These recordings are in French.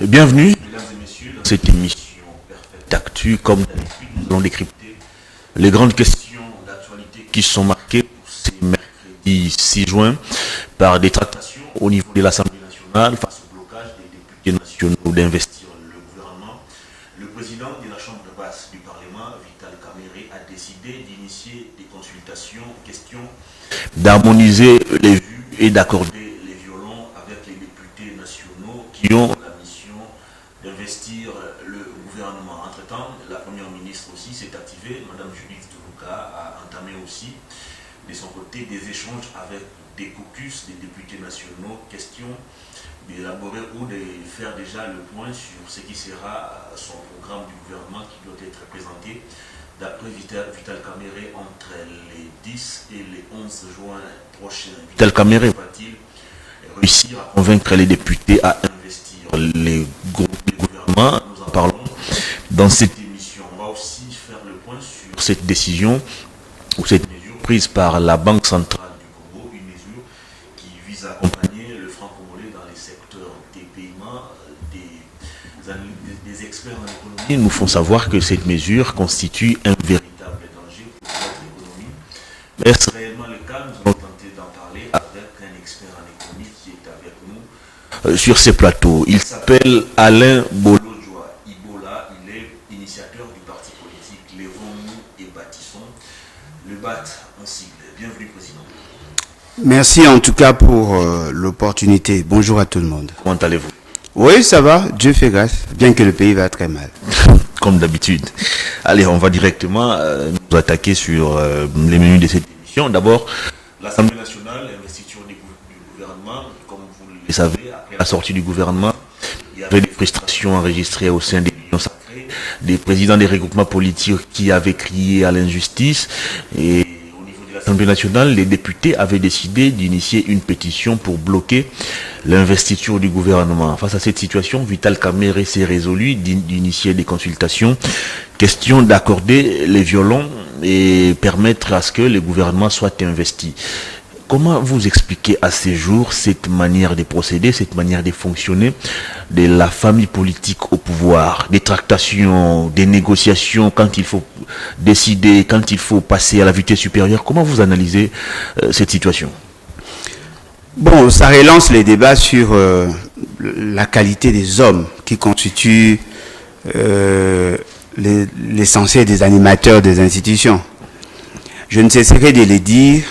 Bienvenue, mesdames et messieurs, dans cette émission Perfect Actu. Comme d'habitude, nous allons décrypter les grandes questions d'actualité qui sont marquées pour ces mercredis 6 juin par des tractations au niveau de l'Assemblée nationale face au blocage des députés nationaux d'investir le gouvernement. Le président de la Chambre basse du Parlement, Vital Kamerhe, a décidé d'initier des consultations, question d'harmoniser les vues et d'accorder les violons avec les députés nationaux qui ont la mission d'investir le gouvernement. Entre-temps, la première ministre aussi s'est activée. Madame Judith Toulouka a entamé aussi de son côté des échanges avec des caucus des députés nationaux, question d'élaborer ou de faire déjà le point sur ce qui sera son programme du gouvernement qui doit être présenté d'après Vital Kamerhe entre les 10 et les 11 juin prochains. Vital Kamerhe va-t-il réussir à convaincre les députés à investir les groupes du gouvernement? Nous en parlons dans cette émission. On va aussi faire le point sur cette décision ou cette mesure prise par la Banque centrale du Congo, une mesure qui vise à accompagner le franc congolais dans les secteurs des paiements. Des experts en économie nous font savoir que cette mesure constitue un véritable danger pour l'économie. Est-ce réellement le cas? Nous allons tenter d'en parler avec un expert en économie qui est avec nous sur ces plateaux. Il s'appelle Alain Bolojwa Ibola. Il est initiateur du parti politique Lèvons-nous et Bâtissons le BAT en sigle. Bienvenue, président. Merci en tout cas pour l'opportunité. Bonjour à tout le monde. Comment allez-vous? Oui, ça va, Dieu fait grâce, bien que le pays va très mal. Comme d'habitude. Allez, on va directement nous attaquer sur les menus de cette émission. D'abord, l'Assemblée nationale, l'investiture du gouvernement, comme vous le savez, après la sortie du gouvernement, il y avait des frustrations enregistrées au sein des unions sacrées, des présidents des regroupements politiques qui avaient crié à l'injustice. Et au niveau de l'Assemblée nationale, les députés avaient décidé d'initier une pétition pour bloquer l'investiture du gouvernement. Face à cette situation, Vital Kamerhe s'est résolu d'initier des consultations, question d'accorder les violons et permettre à ce que le gouvernement soit investi. Comment vous expliquez à ces jours cette manière de procéder, cette manière de fonctionner de la famille politique au pouvoir, des tractations, des négociations quand il faut décider, quand il faut passer à la vitesse supérieure? Comment vous analysez cette situation? Bon, ça relance les débats sur la qualité des hommes qui constituent l'essentiel des animateurs des institutions. Je ne cesserai de les dire,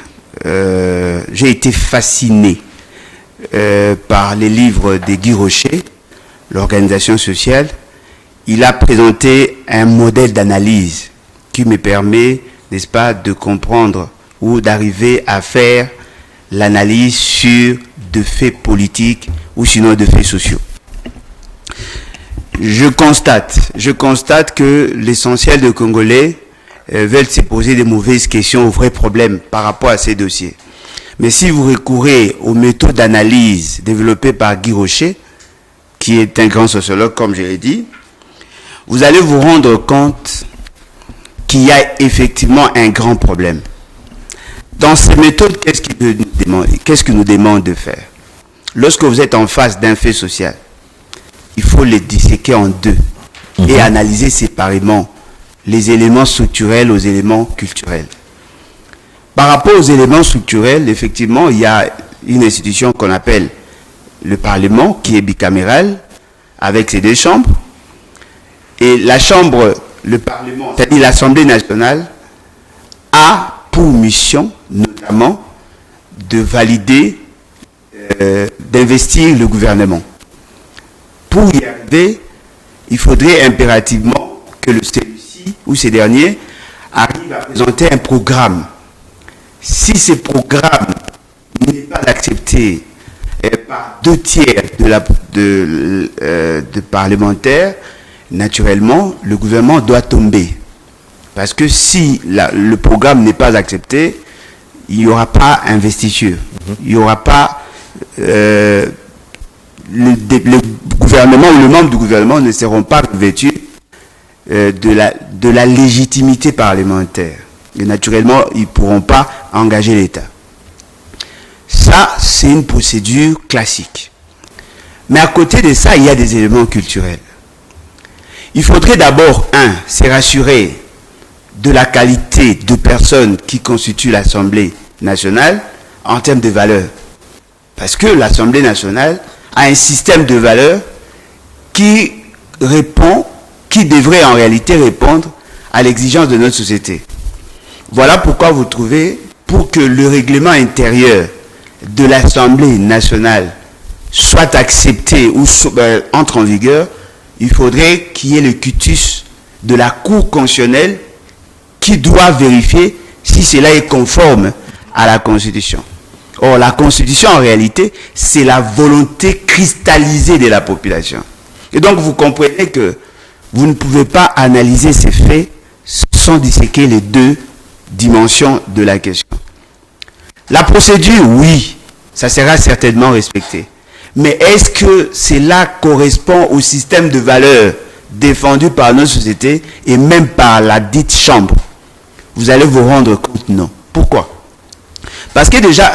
j'ai été fasciné par les livres de Guy Rocher, l'organisation sociale. Il a présenté un modèle d'analyse qui me permet, n'est-ce pas, de comprendre ou d'arriver à faire l'analyse sur de faits politiques ou sinon de faits sociaux. Je constate que l'essentiel des Congolais veulent se poser des mauvaises questions aux vrais problèmes par rapport à ces dossiers. Mais si vous recourez aux méthodes d'analyse développées par Guy Rocher, qui est un grand sociologue comme je l'ai dit, vous allez vous rendre compte qu'il y a effectivement un grand problème. Dans ces méthodes, qu'est-ce qu'il nous demande de faire? Lorsque vous êtes en face d'un fait social, il faut les disséquer en deux et analyser séparément les éléments structurels aux éléments culturels. Par rapport aux éléments structurels, effectivement, il y a une institution qu'on appelle le Parlement, qui est bicaméral, avec ses deux chambres. Et la chambre, le Parlement, c'est-à-dire l'Assemblée nationale, a pour mission, notamment, de valider, d'investir le gouvernement. Pour y arriver, il faudrait impérativement que celui-ci ou ces derniers arrivent à présenter un programme. Si ce programme n'est pas accepté par 2/3 de parlementaires, naturellement, le gouvernement doit tomber. Parce que si le programme n'est pas accepté, il n'y aura pas investiture. Il n'y aura pas... le gouvernement ou les membres du gouvernement ne seront pas revêtus de la légitimité parlementaire. Et naturellement, ils ne pourront pas engager l'État. Ça, c'est une procédure classique. Mais à côté de ça, il y a des éléments culturels. Il faudrait d'abord, se rassurer de la qualité de personnes qui constituent l'Assemblée nationale en termes de valeurs. Parce que l'Assemblée nationale a un système de valeurs qui devrait en réalité répondre à l'exigence de notre société. Voilà pourquoi vous trouvez, pour que le règlement intérieur de l'Assemblée nationale soit accepté ou entre en vigueur, il faudrait qu'il y ait le quitus de la Cour constitutionnelle qui doit vérifier si cela est conforme à la Constitution. Or, la Constitution, en réalité, c'est la volonté cristallisée de la population. Et donc, vous comprenez que vous ne pouvez pas analyser ces faits sans disséquer les deux dimensions de la question. La procédure, oui, ça sera certainement respecté. Mais est-ce que cela correspond au système de valeurs défendu par notre société et même par la dite chambre? Vous allez vous rendre compte, non. Pourquoi? Parce que déjà,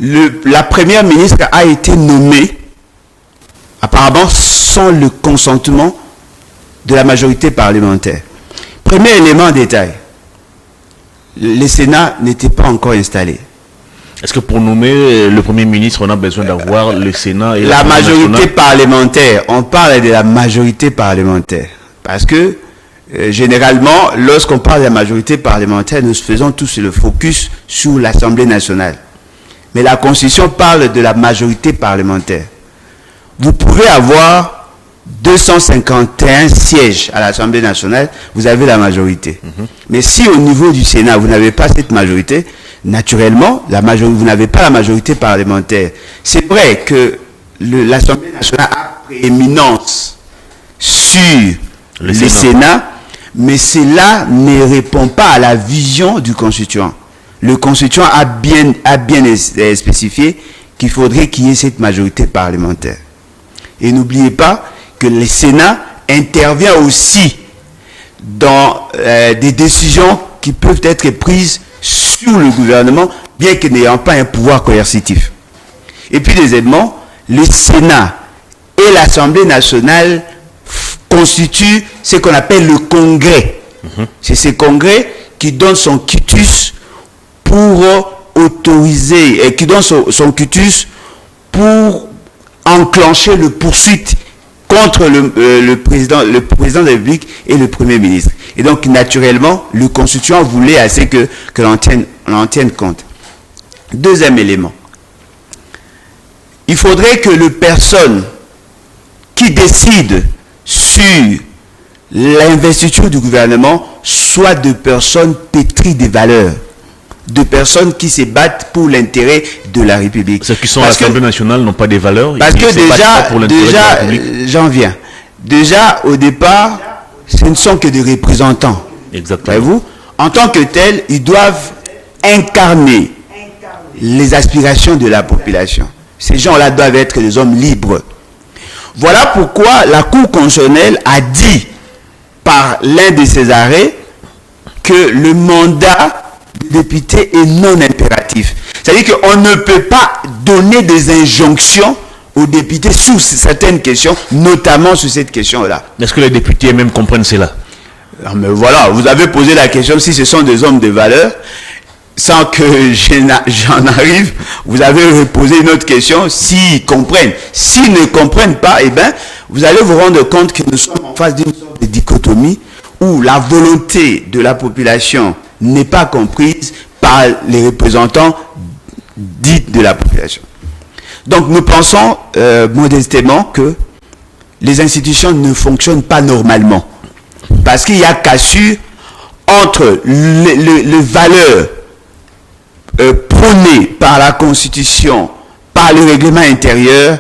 la première ministre a été nommée apparemment sans le consentement de la majorité parlementaire. Premier élément en détail, le Sénat n'était pas encore installé. Est-ce que pour nommer le Premier ministre, on a besoin d'avoir le Sénat et la majorité parlementaire? On parle de la majorité parlementaire. Parce que, généralement, lorsqu'on parle de la majorité parlementaire, nous faisons tous le focus sur l'Assemblée nationale. Mais la Constitution parle de la majorité parlementaire. Vous pouvez avoir 251 sièges à l'Assemblée nationale, vous avez la majorité. Mais si au niveau du Sénat, vous n'avez pas cette majorité, naturellement, vous n'avez pas la majorité parlementaire. C'est vrai que l'Assemblée nationale a prééminence sur le Sénat, mais cela ne répond pas à la vision du constituant. Le constituant a bien spécifié qu'il faudrait qu'il y ait cette majorité parlementaire. Et n'oubliez pas que le Sénat intervient aussi dans des décisions qui peuvent être prises sur le gouvernement, bien que n'ayant pas un pouvoir coercitif. Et puis deuxièmement, le Sénat et l'Assemblée nationale constituent ce qu'on appelle le Congrès. C'est ce Congrès qui donne son quitus pour autoriser, et qui donne son quitus pour enclencher le poursuite contre le président de la République et le Premier ministre. Et donc, naturellement, le constituant voulait assez que l'on tienne compte. Deuxième élément. Il faudrait que les personnes qui décident sur l'investiture du gouvernement soient de personnes pétries des valeurs, de personnes qui se battent pour l'intérêt de la République. Ceux qui sont à l'Assemblée nationale n'ont pas des valeurs. Parce que déjà, j'en viens. Déjà, au départ, ce ne sont que des représentants. Exactement. Voyez-vous, en tant que tels, ils doivent incarner les aspirations de la population. Ces gens-là doivent être des hommes libres. Voilà pourquoi la Cour constitutionnelle a dit, par l'un de ses arrêts, que le mandat du député est non impératif. C'est-à-dire qu'on ne peut pas donner des injonctions aux députés sur certaines questions, notamment sur cette question-là. Est-ce que les députés même comprennent cela? Mais voilà, vous avez posé la question si ce sont des hommes de valeur. Sans que j'en arrive, vous avez posé une autre question, s'ils comprennent. S'ils ne comprennent pas, eh bien, vous allez vous rendre compte que nous sommes en face d'une sorte de dichotomie où la volonté de la population n'est pas comprise par les représentants dits de la population. Donc nous pensons modestement que les institutions ne fonctionnent pas normalement. Parce qu'il y a cassure entre les valeurs prônées par la Constitution, par le règlement intérieur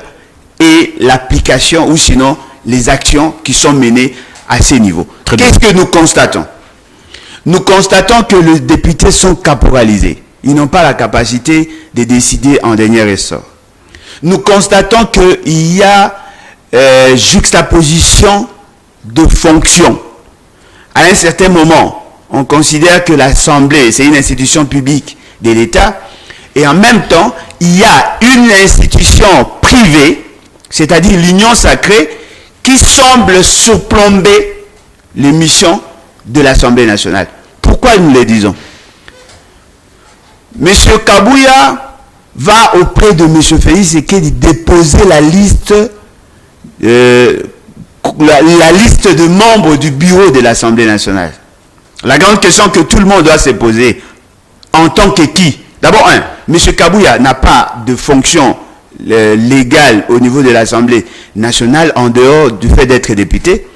et l'application ou sinon les actions qui sont menées à ces niveaux. Qu'est-ce que nous constatons? Nous constatons que les députés sont caporalisés. Ils n'ont pas la capacité de décider en dernier ressort. Nous constatons qu'il y a juxtaposition de fonctions. À un certain moment, on considère que l'Assemblée, c'est une institution publique de l'État, et en même temps, il y a une institution privée c'est-à-dire l'union sacrée, qui semble surplomber les missions de l'Assemblée nationale. Pourquoi nous le disons? M. Kabouya va auprès de M. Félix Tshisekedi déposer la liste de membres du bureau de l'Assemblée nationale. La grande question que tout le monde doit se poser, en tant que qui? D'abord, M. Kabouya n'a pas de fonction légale au niveau de l'Assemblée nationale en dehors du fait d'être député.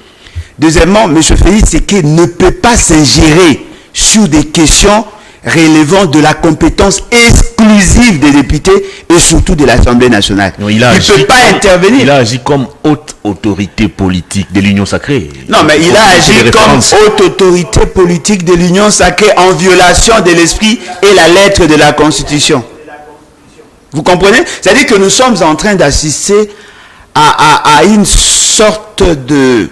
Deuxièmement, M. Félix Tshisekedi ne peut pas s'ingérer sur des questions relevant de la compétence exclusive des députés et surtout de l'Assemblée nationale. Non, il ne peut pas intervenir. Il a agi comme haute autorité politique de l'Union sacrée. Non, mais il a agi comme haute autorité politique de l'Union sacrée en violation de l'esprit et la lettre de la Constitution. Vous comprenez? C'est-à-dire que nous sommes en train d'assister à une sorte de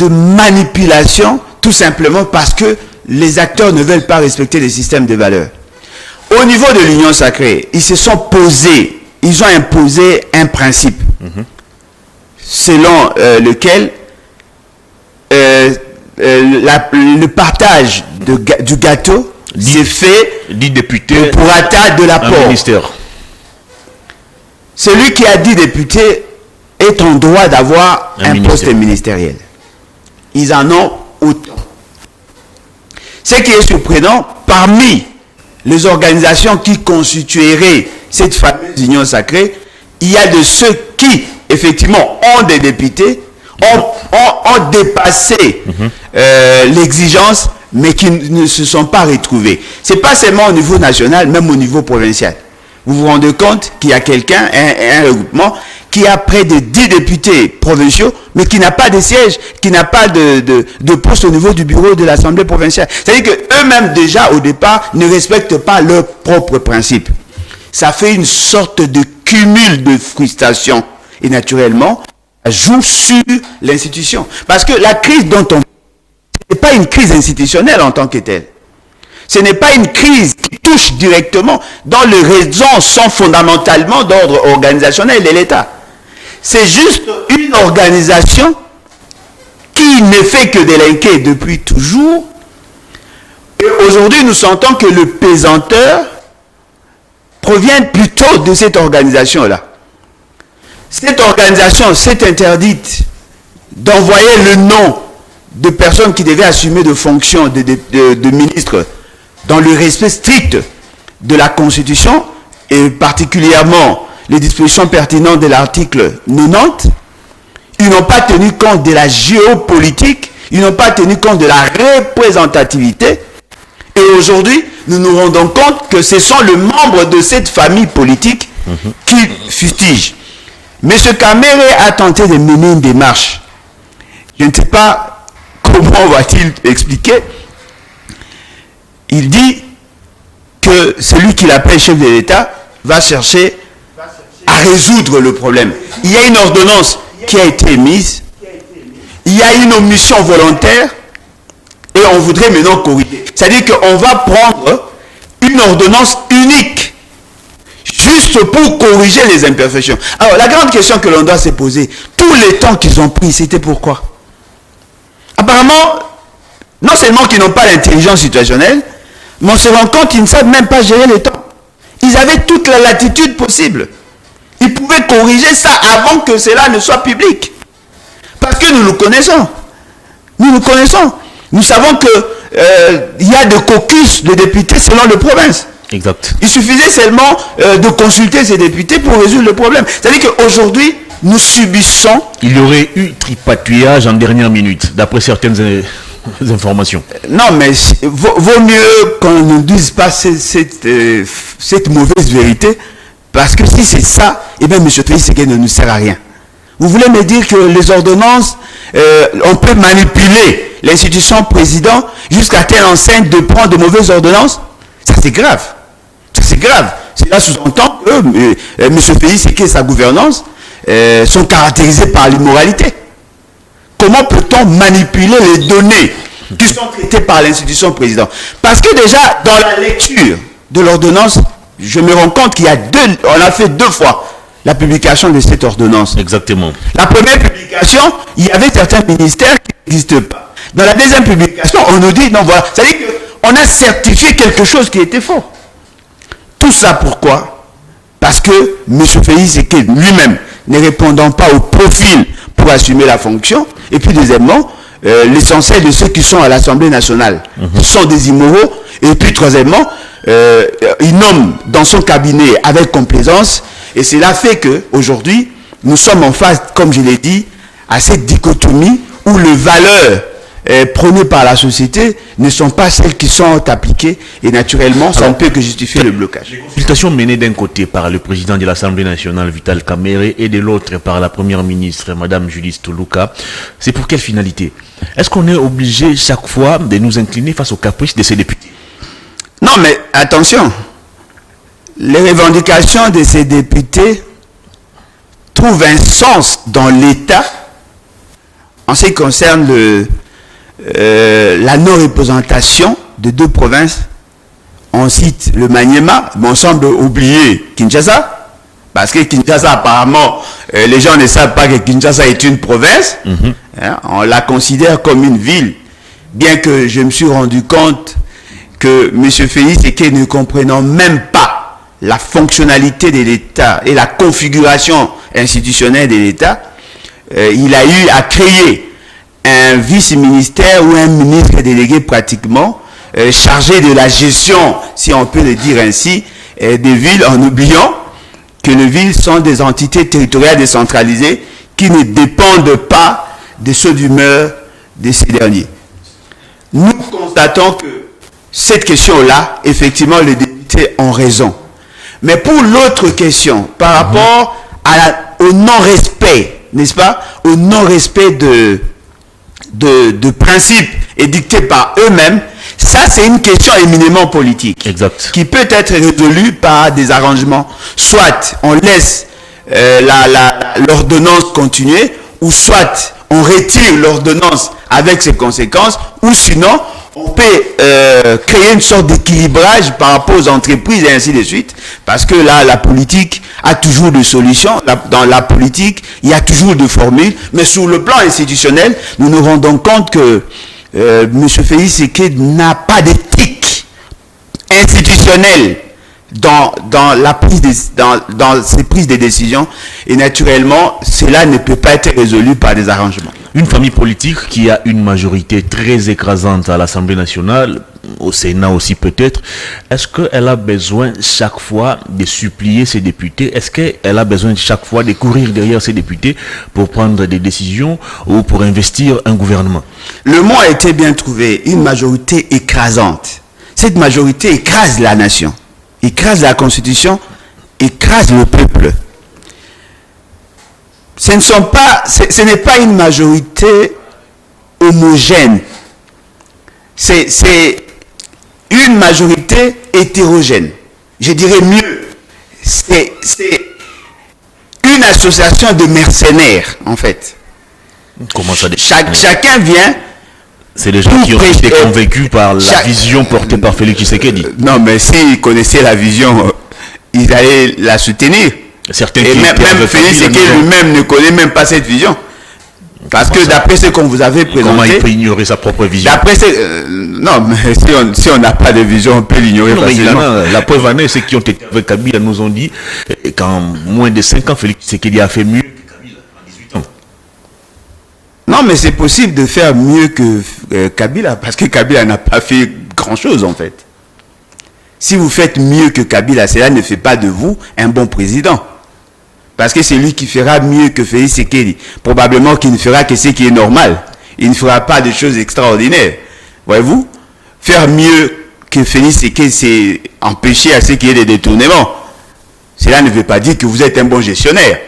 manipulation, tout simplement parce que les acteurs ne veulent pas respecter les systèmes de valeurs. Au niveau de l'Union sacrée, ils se sont posés, ils ont imposé un principe selon lequel le partage du gâteau s'est fait pour atteindre de l'apport. Celui qui a 10 députés est en droit d'avoir un poste ministériel. Ils en ont autant. Ce qui est surprenant, parmi les organisations qui constitueraient cette fameuse union sacrée, il y a de ceux qui, effectivement, ont des députés, ont dépassé l'exigence, mais qui ne se sont pas retrouvés. Ce n'est pas seulement au niveau national, même au niveau provincial. Vous vous rendez compte qu'il y a quelqu'un, un regroupement, qui a près de 10 députés provinciaux, mais qui n'a pas de siège, qui n'a pas de poste au niveau du bureau de l'Assemblée provinciale. C'est-à-dire qu'eux-mêmes, déjà, au départ, ne respectent pas leurs propres principes. Ça fait une sorte de cumul de frustration. Et naturellement, ça joue sur l'institution. Parce que la crise dont on... Ce n'est pas une crise institutionnelle en tant que telle. Ce n'est pas une crise qui touche directement, dont les raisons sont fondamentalement d'ordre organisationnel de l'État. C'est juste une organisation qui ne fait que délinquer depuis toujours. Et aujourd'hui, nous sentons que le pesanteur provient plutôt de cette organisation-là. Cette organisation s'est interdite d'envoyer le nom de personnes qui devaient assumer de fonctions de ministres dans le respect strict de la Constitution et particulièrement les dispositions pertinentes de l'article 90. Ils n'ont pas tenu compte de la géopolitique, ils n'ont pas tenu compte de la représentativité. Et aujourd'hui, nous nous rendons compte que ce sont les membres de cette famille politique qui fustigent. M. Kamere a tenté de mener une démarche. Je ne sais pas comment va-t-il expliquer. Il dit que celui qu'il appelle chef de l'État va chercher à résoudre le problème. Il y a une ordonnance qui a été émise, il y a une omission volontaire et on voudrait maintenant corriger. C'est-à-dire qu'on va prendre une ordonnance unique juste pour corriger les imperfections. Alors la grande question que l'on doit se poser, tous les temps qu'ils ont pris, c'était pourquoi? Apparemment, non seulement qu'ils n'ont pas l'intelligence situationnelle, mais on se rend compte qu'ils ne savent même pas gérer les temps. Ils avaient toute la latitude possible. Ils pouvaient corriger ça avant que cela ne soit public. Parce que nous le connaissons. Nous le connaissons. Nous savons qu'il y a des caucus de députés selon les provinces. Exact. Il suffisait seulement de consulter ces députés pour résoudre le problème. C'est-à-dire qu'aujourd'hui, nous subissons... Il y aurait eu tripatouillage en dernière minute, d'après certaines informations. Non, mais vaut mieux qu'on ne dise pas cette mauvaise vérité, parce que si c'est ça, eh bien, M. Félix Tshisekedi ne nous sert à rien. Vous voulez me dire que les ordonnances, on peut manipuler l'institution président jusqu'à telle enseigne de prendre de mauvaises ordonnances? Ça, c'est grave. Ça, c'est grave. Cela sous-entend que M. Félix Tshisekedi et sa gouvernance sont caractérisés par l'immoralité. Comment peut-on manipuler les données qui sont traitées par l'institution président? Parce que déjà, dans la lecture de l'ordonnance, je me rends compte qu'il y a on a fait 2 fois la publication de cette ordonnance. Exactement. La première publication, il y avait certains ministères qui n'existent pas. Dans la deuxième publication, on nous dit, non voilà, c'est-à-dire qu'on a certifié quelque chose qui était faux. Tout ça pourquoi? Parce que M. Félix Tshisekedi lui-même, ne répondant pas au profil pour assumer la fonction, et puis deuxièmement, l'essentiel de ceux qui sont à l'Assemblée nationale sont des immoraux, et puis troisièmement, il nomme dans son cabinet avec complaisance, et cela fait qu'aujourd'hui, nous sommes en face, comme je l'ai dit, à cette dichotomie où les valeurs prônées par la société ne sont pas celles qui sont appliquées, et naturellement, ça ne peut que justifier le blocage. Les consultations menées d'un côté par le président de l'Assemblée nationale, Vital Kamerhe, et de l'autre par la première ministre, Madame Judith Tuluka, c'est pour quelle finalité? Est-ce qu'on est obligé chaque fois de nous incliner face aux caprices de ces députés? Non, mais attention, les revendications de ces députés trouvent un sens dans l'État en ce qui concerne la non-représentation de deux provinces. On cite le Maniema, mais on semble oublier Kinshasa, parce que Kinshasa, apparemment, les gens ne savent pas que Kinshasa est une province. Hein, on la considère comme une ville, bien que je me suis rendu compte que M. Félix Tshisekedi, ne comprenant même pas la fonctionnalité de l'État et la configuration institutionnelle de l'État, il a eu à créer un vice-ministère ou un ministre délégué pratiquement chargé de la gestion, si on peut le dire ainsi, des villes, en oubliant que les villes sont des entités territoriales décentralisées qui ne dépendent pas de ceux d'humeur de ces derniers. Nous constatons que cette question-là, effectivement, les députés ont raison. Mais pour l'autre question, par rapport au non-respect, n'est-ce pas, au non-respect de principes édictés par eux-mêmes, ça c'est une question éminemment politique. Exact. Qui peut être résolue par des arrangements. Soit on laisse l'ordonnance continuer, ou soit on retire l'ordonnance avec ses conséquences, ou sinon on peut créer une sorte d'équilibrage par rapport aux entreprises et ainsi de suite, parce que là, la politique a toujours des solutions. Dans la politique, il y a toujours des formules, mais sur le plan institutionnel, nous nous rendons compte que M. Félix Tshisekedi n'a pas d'éthique institutionnelle dans ses prises de décisions, et naturellement, cela ne peut pas être résolu par des arrangements. Une famille politique qui a une majorité très écrasante à l'Assemblée nationale, au Sénat aussi peut-être, est-ce qu'elle a besoin chaque fois de supplier ses députés? Est-ce qu'elle a besoin chaque fois de courir derrière ses députés pour prendre des décisions ou pour investir un gouvernement? Le mot a été bien trouvé, une majorité écrasante. Cette majorité écrase la nation, écrase la Constitution, écrase le peuple. Ce n'est pas une majorité homogène. C'est une majorité hétérogène. Je dirais mieux, c'est une association de mercenaires, en fait. Comment ça? Chacun vient... C'est les gens qui ont été convaincus par la vision portée par Félix Tshisekedi. Non, mais s'ils connaissaient la vision, ils allaient la soutenir. Certains et même Félix Tshisekedi lui-même ne connaît même pas cette vision. Parce que d'après ce qu'on vous avait présenté... Comment il peut ignorer sa propre vision? Non, mais si on n'a pas de vision, on peut l'ignorer facilement. La preuve en est, ceux qui ont été avec Kabila nous ont dit qu'en moins de 5 ans, Félix Tshisekedi a fait mieux que Kabila en 18 ans. Non, mais c'est possible de faire mieux que Kabila, parce que Kabila n'a pas fait grand-chose en fait. Si vous faites mieux que Kabila, cela ne fait pas de vous un bon président. Parce que c'est lui qui fera mieux que Félix Tshisekedi. Probablement qu'il ne fera que ce qui est normal. Il ne fera pas de choses extraordinaires. Voyez-vous? Faire mieux que Félix Tshisekedi, c'est empêcher à ce qu'il y ait des détournements. Cela ne veut pas dire que vous êtes un bon gestionnaire.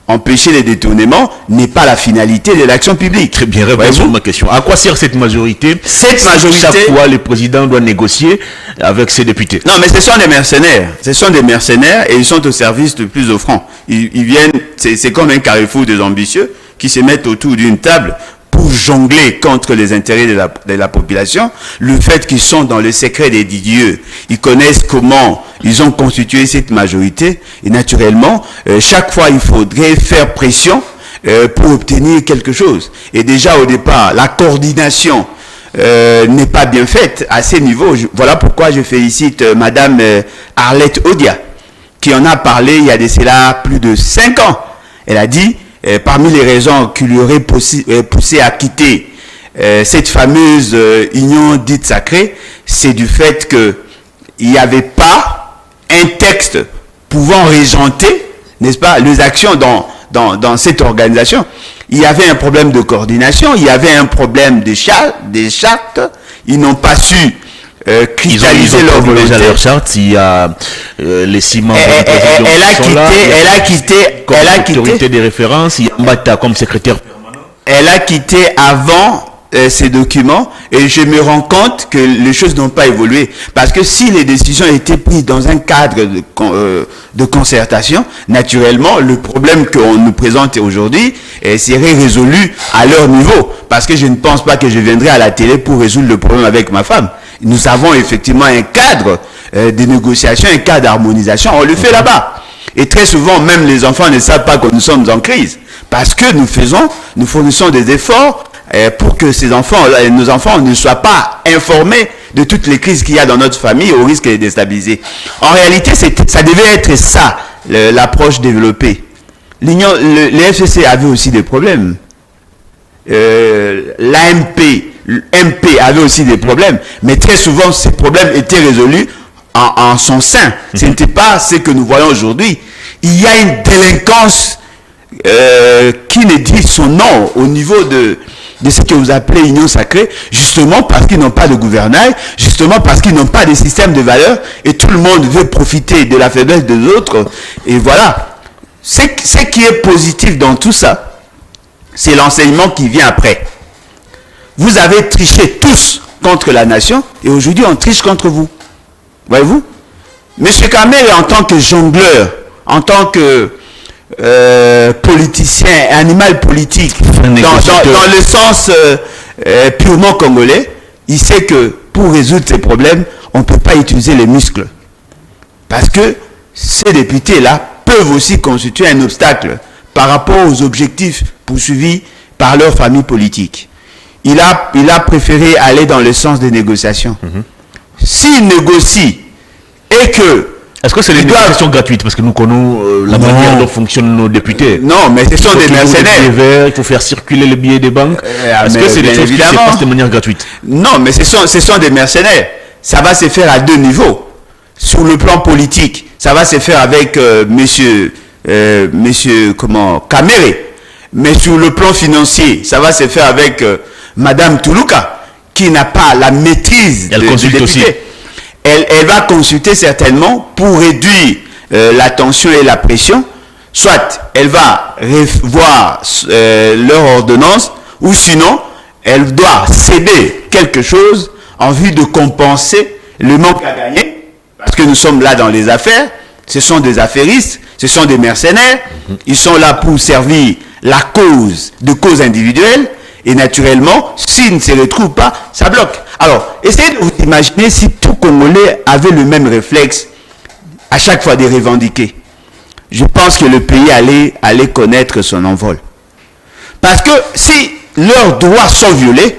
Empêcher les détournements n'est pas la finalité de l'action publique. Très bien, réponds à ma question. À quoi sert cette majorité? Cette majorité... Chaque fois, le président doit négocier avec ses députés. Non, mais ce sont des mercenaires. Ce sont des mercenaires et ils sont au service de plus offrants. Ils viennent, c'est comme un carrefour des ambitieux qui se mettent autour d'une table pour jongler contre les intérêts de la population. Le fait qu'ils sont dans le secret des dieux, ils connaissent comment ils ont constitué cette majorité. Et naturellement, chaque fois, il faudrait faire pression pour obtenir quelque chose. Et déjà, au départ, la coordination n'est pas bien faite à ces niveaux. Voilà pourquoi je félicite Madame Arlette Odia, qui en a parlé il y a de cela plus de 5 ans. Elle a dit, parmi les raisons qui lui auraient poussé à quitter cette fameuse union dite sacrée, c'est du fait qu'il n'y avait pas un texte pouvant régenter, n'est-ce pas, les actions dans cette organisation. Il y avait un problème de coordination, il y avait un problème des chartes, ils n'ont pas su cristalliser leur volonté. Leur charte, il y a les 6 membres elle a quitté autorité des références, il y a Mbata comme secrétaire permanent. Elle a quitté avant ces documents et je me rends compte que les choses n'ont pas évolué. Parce que si les décisions étaient prises dans un cadre de concertation, naturellement, le problème qu'on nous présente aujourd'hui serait résolu à leur niveau. Parce que je ne pense pas que je viendrai à la télé pour résoudre le problème avec ma femme. Nous avons effectivement un cadre de négociation, un cadre d'harmonisation. On le fait là-bas. Et très souvent, même les enfants ne savent pas que nous sommes en crise. Parce que nous fournissons des efforts pour que nos enfants ne soient pas informés de toutes les crises qu'il y a dans notre famille au risque de les déstabiliser. En réalité, ça devait être ça, l'approche développée. Les FCC avaient aussi des problèmes. L'AMP, MP avait aussi des problèmes, mais très souvent, ces problèmes étaient résolus en son sein. Ce n'était pas ce que nous voyons aujourd'hui. Il y a une délinquance qui ne dit son nom au niveau de ce que vous appelez union sacrée, justement parce qu'ils n'ont pas de gouvernail, justement parce qu'ils n'ont pas de système de valeurs, et tout le monde veut profiter de la faiblesse des autres. Et voilà. Ce qui est positif dans tout ça, c'est l'enseignement qui vient après. Vous avez triché tous contre la nation, et aujourd'hui on triche contre vous. Voyez-vous? Monsieur Kamere, en tant que jongleur, en tant que politicien, animal politique, dans le sens purement congolais, il sait que pour résoudre ces problèmes, on ne peut pas utiliser les muscles. Parce que ces députés-là peuvent aussi constituer un obstacle par rapport aux objectifs poursuivis par leur famille politique. Il a préféré aller dans le sens des négociations. S'il négocie et que... Est-ce que c'est des négociations gratuites? Parce que nous connaissons la manière dont fonctionnent nos députés. Non, mais ce sont des mercenaires. Il faut faire circuler les billets des banques. Est-ce que c'est des choses qui se passent de manière gratuite? Non, mais ce sont des mercenaires. Ça va se faire à 2 niveaux. Sur le plan politique, ça va se faire avec monsieur Kamere. Mais sur le plan financier, ça va se faire avec Madame Toulouka, qui n'a pas la maîtrise du député. Aussi. Elle va consulter certainement pour réduire la tension et la pression. Soit elle va revoir leur ordonnance, ou sinon elle doit céder quelque chose en vue de compenser le manque à gagner. Parce que nous sommes là dans les affaires, ce sont des affairistes, ce sont des mercenaires, ils sont là pour servir la cause individuelle. Et naturellement, s'ils ne se retrouvent pas, ça bloque. Alors, essayez de vous imaginer si tout Congolais avait le même réflexe à chaque fois de revendiquer. Je pense que le pays allait connaître son envol. Parce que si leurs droits sont violés,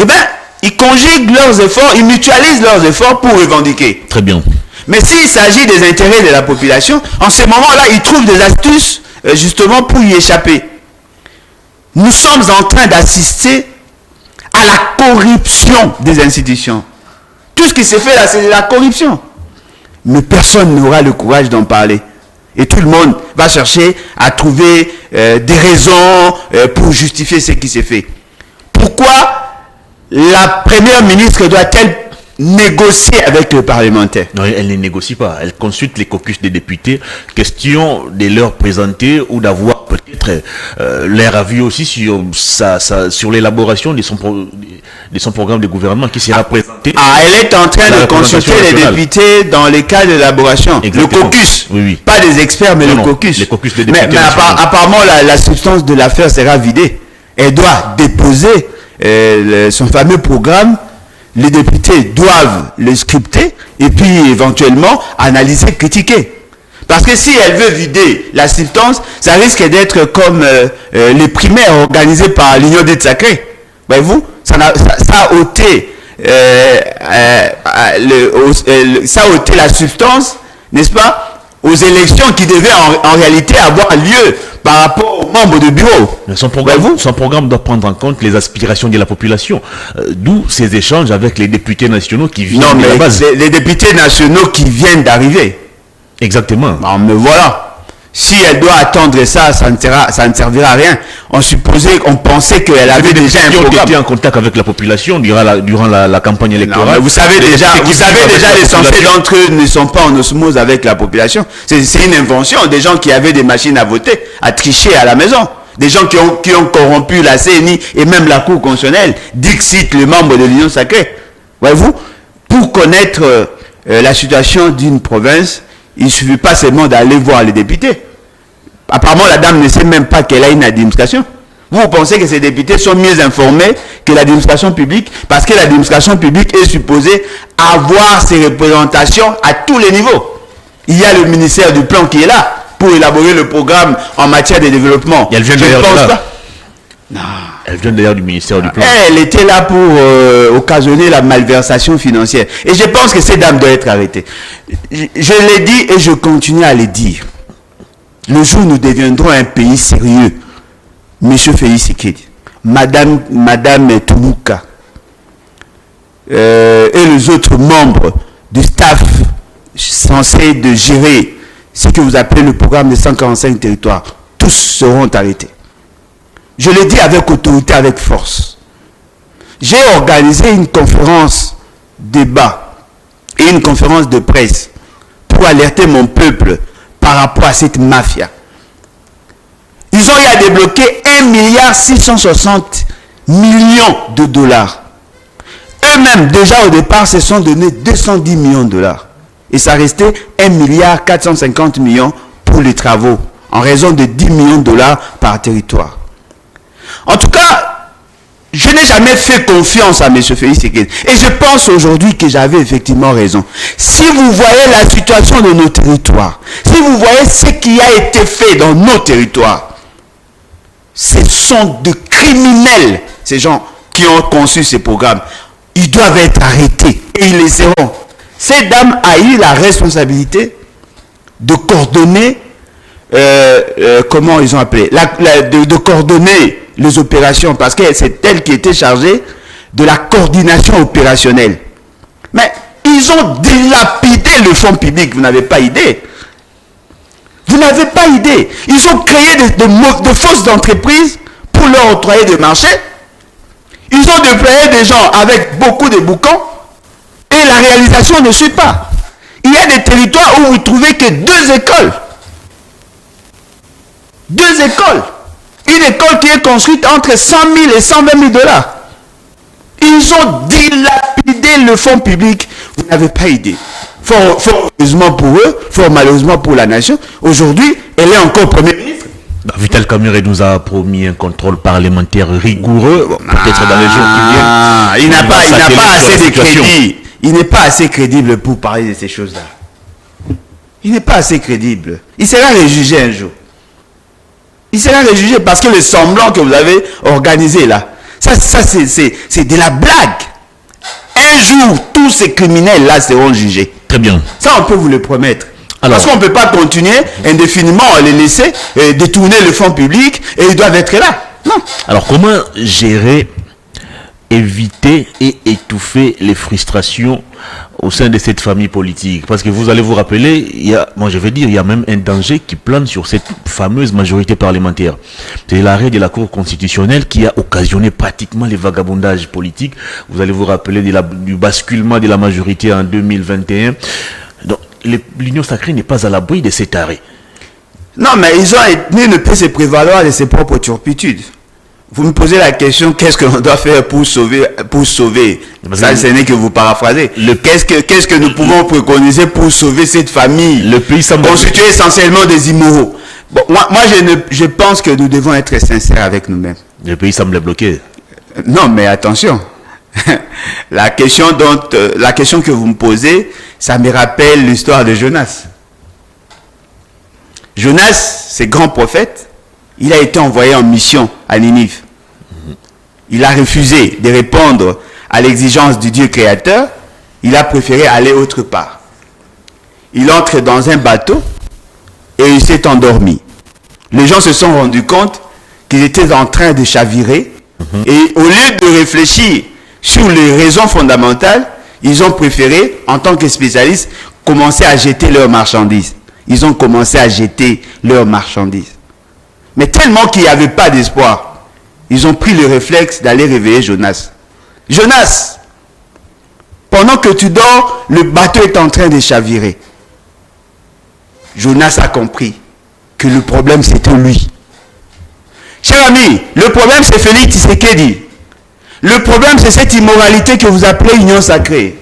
eh bien, ils conjuguent leurs efforts, ils mutualisent leurs efforts pour revendiquer. Très bien. Mais s'il s'agit des intérêts de la population, en ce moment-là, ils trouvent des astuces justement pour y échapper. Nous sommes en train d'assister à la corruption des institutions. Tout ce qui se fait là, c'est de la corruption. Mais personne n'aura le courage d'en parler. Et tout le monde va chercher à trouver des raisons pour justifier ce qui s'est fait. Pourquoi la première ministre doit-elle négocier avec le parlementaire? Non, elle ne négocie pas. Elle consulte les caucus des députés. Question de leur présenter ou d'avoir peut-être leur avis aussi sur l'élaboration de son programme de gouvernement qui sera présenté. Elle est en train de consulter les députés dans les cas d'élaboration. Le caucus. Oui. Pas des experts, mais le caucus. Les caucus des députés. Mais apparemment, la substance de l'affaire sera vidée. elle doit déposer son fameux programme. Les députés doivent le scripter et puis éventuellement analyser, critiquer. Parce que si elle veut vider la substance, ça risque d'être comme les primaires organisées par l'Union des Sacrés. Voyez-vous, ça a ôté ça a ôté la substance, n'est-ce pas, aux élections qui devaient en réalité avoir lieu par rapport aux membres du bureau. Son programme doit prendre en compte les aspirations de la population. D'où ces échanges avec les députés nationaux qui viennent de la base. Les députés nationaux qui viennent d'arriver. Exactement. Bon, mais voilà. Si elle doit attendre ça, ça ne servira à rien. On pensait qu'elle avait déjà un programme. Qui était en contact avec la population durant la campagne électorale. Non, vous savez déjà, l'essentiel d'entre eux ne sont pas en osmose avec la population. C'est une invention des gens qui avaient des machines à voter, à tricher à la maison. Des gens qui ont corrompu la CNI et même la Cour constitutionnelle. Dixit, le membre de l'Union sacrée. Voyez-vous, pour connaître la situation d'une province, il ne suffit pas seulement d'aller voir les députés. Apparemment, la dame ne sait même pas qu'elle a une administration. Vous pensez que ces députés sont mieux informés que l'administration publique parce que l'administration publique est supposée avoir ses représentations à tous les niveaux. Il y a le ministère du Plan qui est là pour élaborer le programme en matière de développement. Et elle vient d'ailleurs de là. Non. Elle vient d'ailleurs du ministère du Plan. Elle était là pour occasionner la malversation financière. Et je pense que ces dames doivent être arrêtées. Je l'ai dit et je continue à le dire. Le jour où nous deviendrons un pays sérieux, M. Félix Tshisekedi, Madame Toulouka et les autres membres du staff censés de gérer ce que vous appelez le programme de 145 territoires, tous seront arrêtés. Je le dis avec autorité, avec force. J'ai organisé une conférence débat et une conférence de presse pour alerter mon peuple par rapport à cette mafia. Ils ont eu à débloquer 1,660 milliard de dollars. Eux-mêmes, déjà au départ, se sont donné 210 millions de dollars. Et ça restait 1,450 milliard pour les travaux, en raison de 10 millions de dollars par territoire. En tout cas, je n'ai jamais fait confiance à M. Félix Tshisekedi. Et je pense aujourd'hui que j'avais effectivement raison. Si vous voyez la situation de nos territoires, si vous voyez ce qui a été fait dans nos territoires, ce sont de criminels, ces gens qui ont conçu ces programmes. Ils doivent être arrêtés et ils le seront. Cette dame a eu la responsabilité de coordonner, comment ils ont appelé, de coordonner les opérations, parce que c'est elle qui était chargée de la coordination opérationnelle. Mais ils ont dilapidé le fonds public, vous n'avez pas idée. Vous n'avez pas idée. Ils ont créé de fausses entreprises pour leur octroyer des marchés. Ils ont déployé des gens avec beaucoup de boucans et la réalisation ne suit pas. Il y a des territoires où vous trouvez que 2 écoles. 2 écoles. Une école qui est construite entre 100 000 et 120 000 dollars. Ils ont dilapidé le fonds public. Vous n'avez pas idée. Fort heureusement pour eux, fort malheureusement pour la nation. Aujourd'hui, elle est encore Premier ministre. Vital Kamerhe nous a promis un contrôle parlementaire rigoureux. Peut-être dans les jours qui viennent. Il n'a pas assez de crédit. Il n'est pas assez crédible pour parler de ces choses-là. Il n'est pas assez crédible. Il sera réjugé un jour. Il sera réjugé parce que le semblant que vous avez organisé là, ça c'est de la blague. Un jour, tous ces criminels-là seront jugés. Très bien. Ça, on peut vous le promettre. Alors, parce qu'on ne peut pas continuer indéfiniment à les laisser détourner le fonds public et ils doivent être là. Non. Alors, comment gérer, éviter et étouffer les frustrations au sein de cette famille politique? Parce que vous allez vous rappeler, il y a même un danger qui plane sur cette fameuse majorité parlementaire. C'est l'arrêt de la Cour constitutionnelle qui a occasionné pratiquement les vagabondages politiques. Vous allez vous rappeler du basculement de la majorité en 2021. Donc, l'Union sacrée n'est pas à l'abri de cet arrêt. Non, mais ils ne peuvent se prévaloir de ses propres turpitudes. Vous me posez la question, qu'est-ce qu'on doit faire pour sauver ça, ce n'est que vous paraphrasez. Qu'est-ce que nous pouvons préconiser pour sauver cette famille le pays constituée essentiellement des immoraux? Bon, moi je pense que nous devons être sincères avec nous-mêmes. Le pays semble bloqué. Non, mais attention. La question que vous me posez, ça me rappelle l'histoire de Jonas. Jonas, c'est grand prophète. Il a été envoyé en mission à Ninive. Il a refusé de répondre à l'exigence du Dieu créateur. Il a préféré aller autre part. Il entre dans un bateau et il s'est endormi. Les gens se sont rendus compte qu'ils étaient en train de chavirer. Et au lieu de réfléchir sur les raisons fondamentales, ils ont préféré, en tant que spécialistes, commencer à jeter leurs marchandises. Ils ont commencé à jeter leurs marchandises. Mais tellement qu'il n'y avait pas d'espoir, ils ont pris le réflexe d'aller réveiller Jonas. Jonas, pendant que tu dors, le bateau est en train de chavirer. Jonas a compris que le problème c'était lui. Cher ami, le problème c'est Félix Tshisekedi. Le problème c'est cette immoralité que vous appelez union sacrée.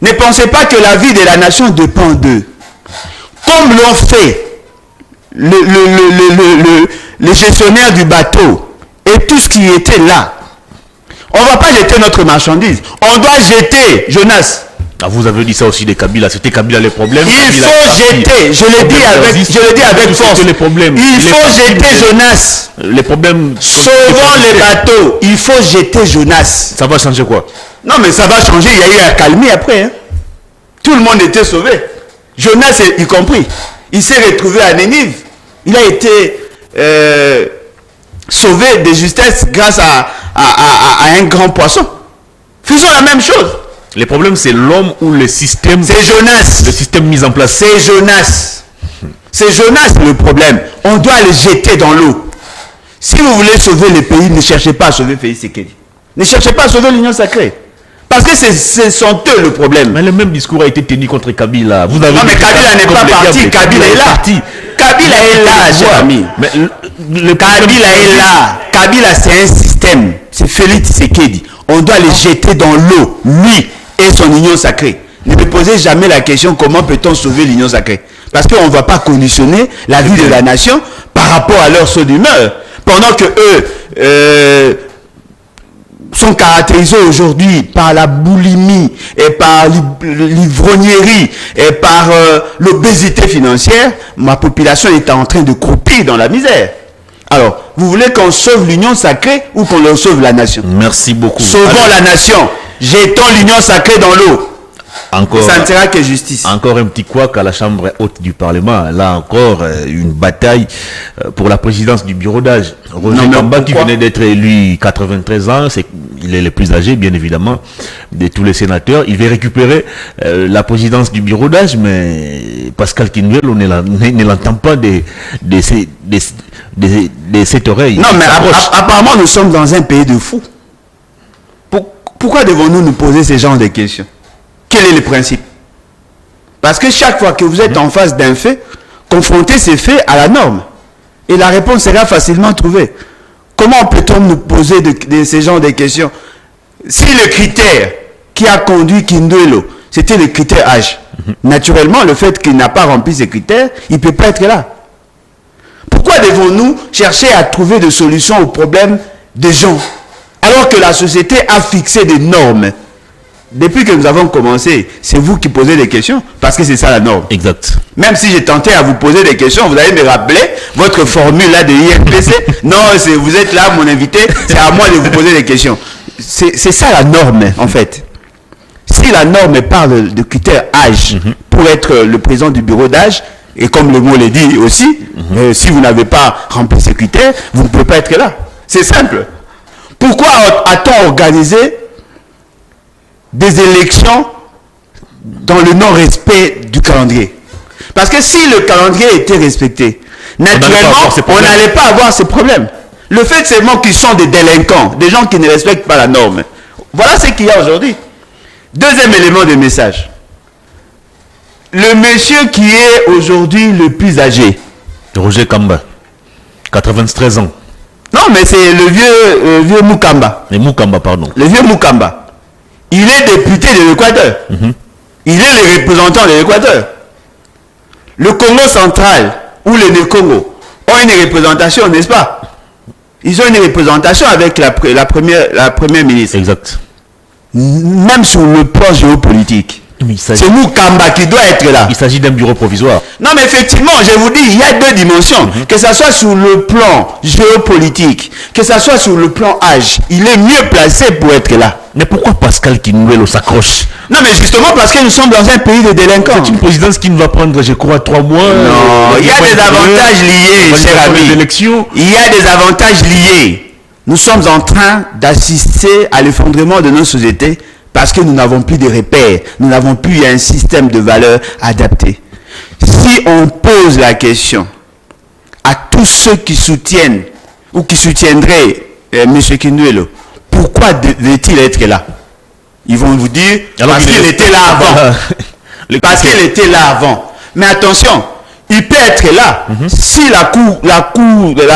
Ne pensez pas que la vie de la nation dépend d'eux. Comme l'ont fait le gestionnaire du bateau et tout ce qui était là. On ne va pas jeter notre marchandise. On doit jeter, Jonas. Ah, vous avez dit ça aussi des Kabila. C'était Kabila les problèmes. Il faut jeter. Je le dis avec force. Les problèmes. Il faut jeter Jonas. Les problèmes. Sauvons les bateaux. Il faut jeter Jonas. Ça va changer quoi? Non, mais ça va changer. Il y a eu un calme après. Hein. Tout le monde était sauvé. Jonas y compris. Il s'est retrouvé à Ninive. Il a été sauvé de justesse grâce à un grand poisson. Faisons la même chose. Les problèmes, c'est l'homme ou le système. C'est Jonas. Le système mis en place. C'est Jonas. C'est Jonas le problème. On doit le jeter dans l'eau. Si vous voulez sauver le pays, ne cherchez pas à sauver Félix Tshisekedi. Ne cherchez pas à sauver l'Union sacrée. Parce que ce sont eux le problème. Mais le même discours a été tenu contre Kabila. Vous avez non, mais Kabila n'est pas parti. Kabila est là. Kabila est là, cher ami. Kabila est là. Kabila, c'est un système. C'est Félix Tshisekedi. On doit les jeter dans l'eau. Lui et son union sacrée. Ne me posez jamais la question comment peut-on sauver l'union sacrée. Parce qu'on ne va pas conditionner la vie de la nation par rapport à leur saut d'humeur. Pendant que eux sont caractérisés aujourd'hui par la boulimie et par l'ivrognerie et par l'obésité financière, ma population est en train de croupir dans la misère. Alors, vous voulez qu'on sauve l'union sacrée ou qu'on leur sauve la nation? Merci beaucoup. Sauvons la nation. Jetons l'union sacrée dans l'eau. Encore, ça ne sera que justice. Encore un petit couac à la Chambre haute du Parlement. Là encore, une bataille pour la présidence du bureau d'âge. Roger Kamba, qui venait d'être élu 93 ans, il est le plus âgé, bien évidemment, de tous les sénateurs. Il va récupérer la présidence du bureau d'âge, mais Pascal Kinwel, on ne l'entend pas de cette oreille. Non, mais apparemment, nous sommes dans un pays de fous. Pourquoi devons-nous nous poser ce genre de questions? Quel est le principe? Parce que chaque fois que vous êtes en face d'un fait, confrontez ces faits à la norme. Et la réponse sera facilement trouvée. Comment peut-on nous poser ce genre de questions? Si le critère qui a conduit Kindwelo, c'était le critère âge, naturellement, le fait qu'il n'a pas rempli ces critères, il ne peut pas être là. Pourquoi devons-nous chercher à trouver des solutions aux problèmes des gens, alors que la société a fixé des normes? Depuis que nous avons commencé, c'est vous qui posez des questions, parce que c'est ça la norme. Exact. Même si j'ai tenté à vous poser des questions, vous allez me rappeler votre formule là de INPC. Non, vous êtes là, mon invité, c'est à moi de vous poser des questions. C'est ça la norme, en fait. Si la norme parle de critères âge pour être le président du bureau d'âge, et comme le mot le dit aussi, si vous n'avez pas rempli ces critères, vous ne pouvez pas être là. C'est simple. Pourquoi a-t-on organisé des élections dans le non-respect du calendrier? Parce que si le calendrier était respecté, naturellement, on n'allait pas avoir ces problèmes. Le fait seulement qu'ils sont des délinquants, des gens qui ne respectent pas la norme. Voilà ce qu'il y a aujourd'hui. Deuxième élément de message. Le monsieur qui est aujourd'hui le plus âgé. Roger Kamba, 93 ans. Non, mais c'est le vieux Mukamba. Le Mukamba, pardon. Le vieux Mukamba. Il est député de l'Équateur. Il est le représentant de l'Équateur. Le Congo central ou le Congo ont une représentation, n'est-ce pas? Ils ont une représentation avec la première ministre. Exact. Même sur le plan géopolitique. C'est nous, Kamba, qui doit être là. Il s'agit d'un bureau provisoire. Non, mais effectivement, je vous dis, il y a deux dimensions. Que ce soit sur le plan géopolitique, que ce soit sur le plan âge, il est mieux placé pour être là. Mais pourquoi Pascal Kinouelo s'accroche? Non, mais justement parce que nous sommes dans un pays de délinquants. C'est une présidence qui nous va prendre, je crois, 3 mois. Non, il y a des avantages liés, cher ami. Il y a des avantages liés. Nous sommes en train d'assister à l'effondrement de nos sociétés parce que nous n'avons plus de repères, nous n'avons plus un système de valeurs adapté. Si on pose la question à tous ceux qui soutiennent ou qui soutiendraient M. Kinouelo, pourquoi devait-il être là? Ils vont vous dire parce qu'il était là avant. Parce qu'il était là avant. Mais attention, il peut être là si la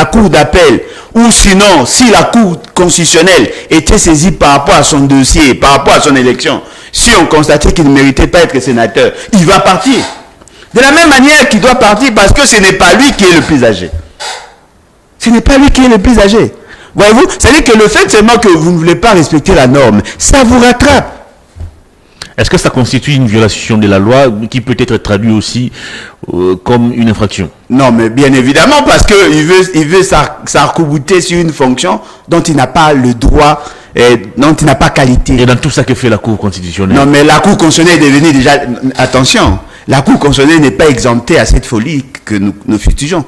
cour d'appel ou sinon si la cour constitutionnelle était saisie par rapport à son dossier, par rapport à son élection. Si on constatait qu'il ne méritait pas être sénateur, il va partir. De la même manière qu'il doit partir parce que ce n'est pas lui qui est le plus âgé. Ce n'est pas lui qui est le plus âgé. Voyez-vous, c'est-à-dire que le fait seulement que vous ne voulez pas respecter la norme, ça vous rattrape. Est-ce que ça constitue une violation de la loi qui peut être traduite aussi comme une infraction? Non, mais bien évidemment, parce qu'il veut s'arc-bouter sur une fonction dont il n'a pas le droit, dont il n'a pas qualité. Et dans tout ça que fait la Cour constitutionnelle? Non, mais la Cour constitutionnelle est devenue déjà... Attention, la Cour constitutionnelle n'est pas exemptée à cette folie que nous fustigeons.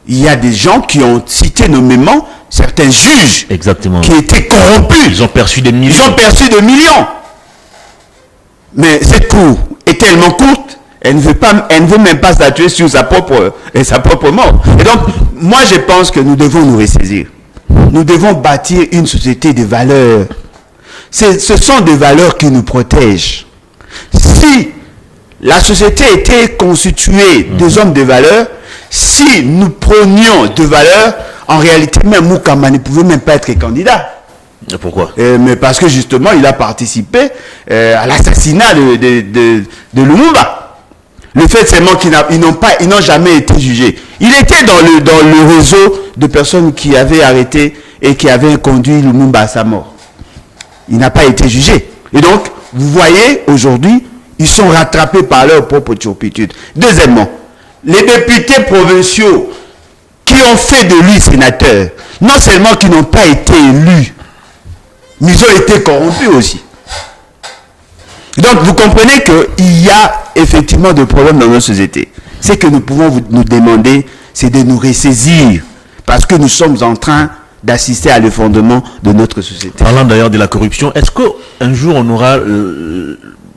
Il y a des gens qui ont cité nommément certains juges. Exactement. Qui étaient corrompus. Ils ont perçu des millions. Ils ont perçu des millions. Mais cette cour est tellement courte, elle ne veut même pas statuer sur sa propre mort. Et donc, moi je pense que nous devons nous ressaisir. Nous devons bâtir une société de valeurs. Ce sont des valeurs qui nous protègent. Si la société était constituée des hommes de valeurs, si nous prenions de valeurs, en réalité même Moukama ne pouvait même pas être candidat. Pourquoi? Mais parce que justement, il a participé à l'assassinat de Lumumba. Le fait seulement qu'ils n'ont jamais été jugés. Il était dans le réseau de personnes qui avaient arrêté et qui avaient conduit Lumumba à sa mort. Il n'a pas été jugé. Et donc, vous voyez, aujourd'hui, ils sont rattrapés par leur propre turpitude. Deuxièmement, les députés provinciaux qui ont fait de lui sénateur, non seulement qu'ils n'ont pas été élus, mais ils ont été corrompus aussi. Donc vous comprenez qu'il y a effectivement des problèmes dans nos sociétés. Ce que nous pouvons nous demander, c'est de nous ressaisir, parce que nous sommes en train d'assister à l'effondrement de notre société. Parlant d'ailleurs de la corruption, est-ce qu'un jour on aura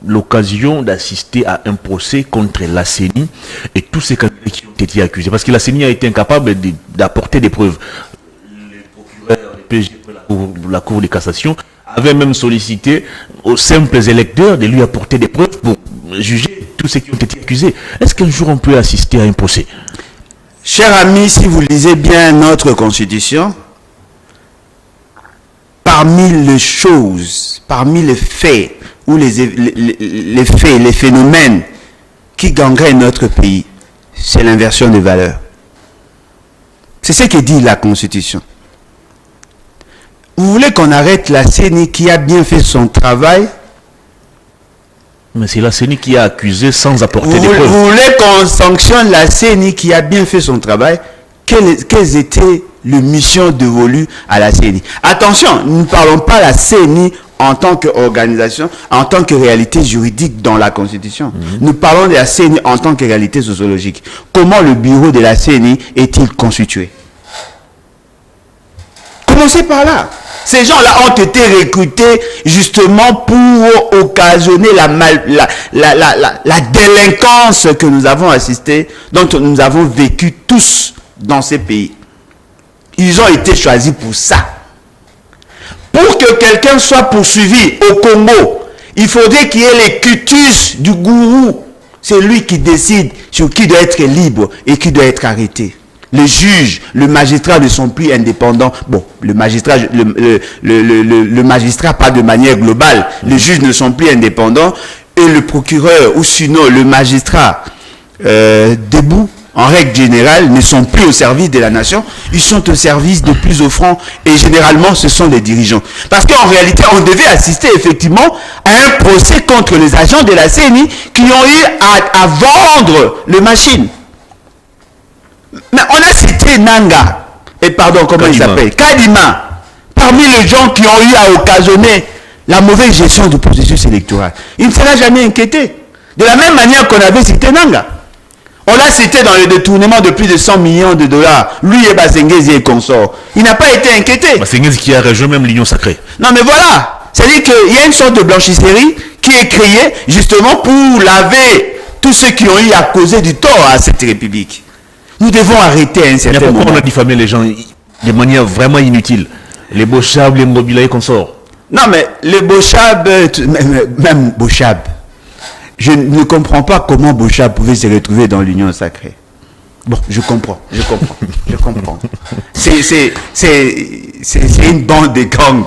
l'occasion d'assister à un procès contre la CENI et tous ces candidats qui ont été accusés? Parce que la CENI a été incapable d'apporter des preuves. Les procureurs, les PG, la Cour de cassation avaient même sollicité aux simples électeurs de lui apporter des preuves pour juger tous ceux qui ont été accusés. Est-ce qu'un jour on peut assister à un procès? Cher ami, si vous lisez bien notre Constitution, parmi les choses, parmi les faits, ou les faits, les phénomènes qui gangrènent notre pays, c'est l'inversion des valeurs. C'est ce que dit la Constitution. Vous voulez qu'on arrête la CENI qui a bien fait son travail? Mais c'est la CENI qui a accusé sans apporter des preuves. Vous voulez qu'on sanctionne la CENI qui a bien fait son travail? Quelles étaient les missions dévolues à la CENI? Attention, nous ne parlons pas de la CENI en tant qu'organisation, en tant que réalité juridique dans la Constitution. Nous parlons de la CENI en tant que réalité sociologique. Comment le bureau de la CENI est-il constitué? Commencez par là. Ces gens-là ont été recrutés justement pour occasionner la délinquance que nous avons assistée, dont nous avons vécu tous dans ces pays. Ils ont été choisis pour ça. Pour que quelqu'un soit poursuivi au Congo, il faudrait qu'il y ait les cutus du gourou. C'est lui qui décide sur qui doit être libre et qui doit être arrêté. Les juges, le magistrat ne sont plus indépendants. Bon, le magistrat pas de manière globale. Les juges ne sont plus indépendants et le procureur ou sinon le magistrat debout en règle générale, ne sont plus au service de la nation, ils sont au service de plus au front, et généralement, ce sont les dirigeants. Parce qu'en réalité, on devait assister effectivement à un procès contre les agents de la CENI qui ont eu à vendre les machines. Mais on a cité Nanga, et pardon, comment il s'appelle, Kadima, parmi les gens qui ont eu à occasionner la mauvaise gestion du processus électoral. Il ne sera jamais inquiété. De la même manière qu'on avait cité Nanga. On l'a cité dans le détournement de plus de 100 millions de dollars. Lui et Basengezi et consorts. Il n'a pas été inquiété. Basengezi qui a rejoint même l'Union sacrée. Non mais voilà. C'est-à-dire qu'il y a une sorte de blanchisserie qui est créée justement pour laver tous ceux qui ont eu à causer du tort à cette République. Nous devons arrêter à un certain moment. Pourquoi on a diffamé les gens de manière vraiment inutile? Les Bochab, les Mobila et consorts. Non mais les Bochab, même Bochab. Je ne comprends pas comment Bochab pouvait se retrouver dans l'Union sacrée. Bon, je comprends. C'est une bande de gangs.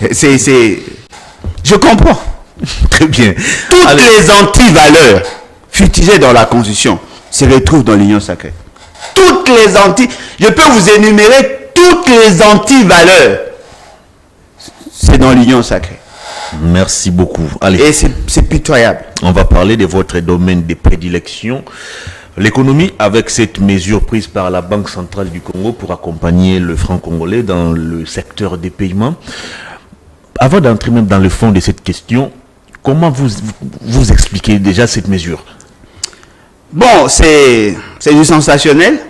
Je comprends. Très bien. Toutes les anti-valeurs fustigées dans la Constitution se retrouvent dans l'Union sacrée. Toutes les je peux vous énumérer toutes les anti-valeurs. C'est dans l'Union sacrée. Merci beaucoup. Allez. Et c'est pitoyable. On va parler de votre domaine de prédilection. L'économie, avec cette mesure prise par la Banque centrale du Congo pour accompagner le franc congolais dans le secteur des paiements. Avant d'entrer même dans le fond de cette question, comment vous expliquez déjà cette mesure? Bon, c'est du sensationnel.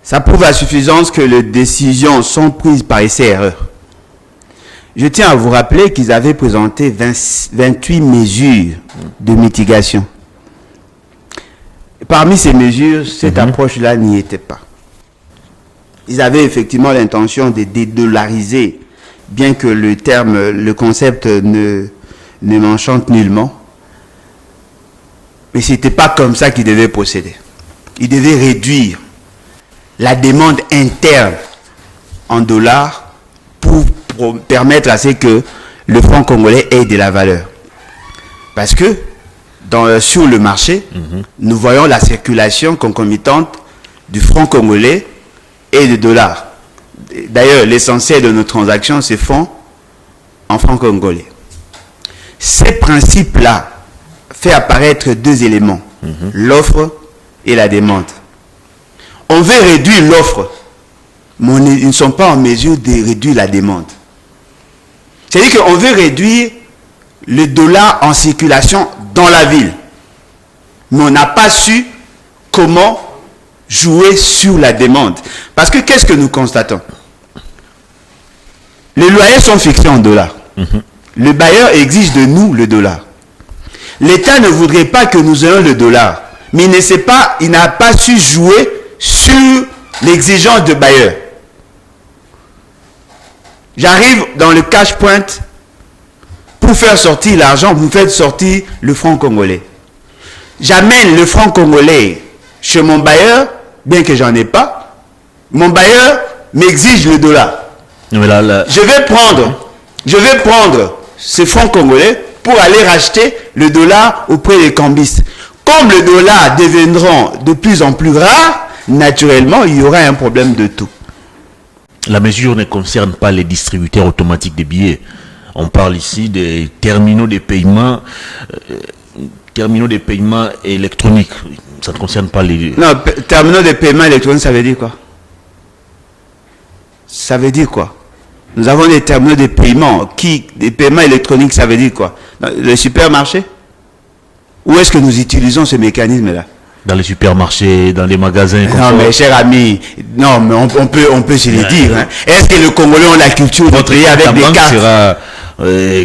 Ça prouve à suffisance que les décisions sont prises par essai-erreur. Je tiens à vous rappeler qu'ils avaient présenté 28 mesures de mitigation. Parmi ces mesures, cette approche-là n'y était pas. Ils avaient effectivement l'intention de dédollariser, bien que le concept ne m'enchante nullement. Mais ce n'était pas comme ça qu'ils devaient procéder. Ils devaient réduire la demande interne en dollars pour permettre à ce que le franc congolais ait de la valeur. Parce que sur le marché, nous voyons la circulation concomitante du franc congolais et du dollar. D'ailleurs, l'essentiel de nos transactions se font en franc congolais. Ces principes-là fait apparaître deux éléments, l'offre et la demande. On veut réduire l'offre, mais ils ne sont pas en mesure de réduire la demande. C'est-à-dire qu'on veut réduire le dollar en circulation dans la ville. Mais on n'a pas su comment jouer sur la demande. Parce que qu'est-ce que nous constatons? Les loyers sont fixés en dollars. Le bailleur exige de nous le dollar. L'État ne voudrait pas que nous ayons le dollar. Mais il n'a pas su jouer sur l'exigence de bailleur. J'arrive dans le cash point pour faire sortir l'argent, vous faites sortir le franc congolais. J'amène le franc congolais chez mon bailleur, bien que j'en ai pas. Mon bailleur m'exige le dollar. Je vais prendre ce franc congolais pour aller racheter le dollar auprès des cambistes. Comme le dollar deviendra de plus en plus rare, naturellement, il y aura un problème de taux. La mesure ne concerne pas les distributeurs automatiques des billets. On parle ici des terminaux de paiement électroniques. Ça ne concerne pas les... Non, terminaux de paiement électronique, ça veut dire quoi? Ça veut dire quoi? Nous avons des terminaux de paiement. Des paiements électroniques, ça veut dire quoi? Le supermarché? Où est-ce que nous utilisons ce mécanisme-là? Dans les supermarchés, dans les magasins. Non, mais cher ami, non, mais on peut se le dire. Hein. Est-ce que les Congolais ont la culture de payer avec des cartes? Sera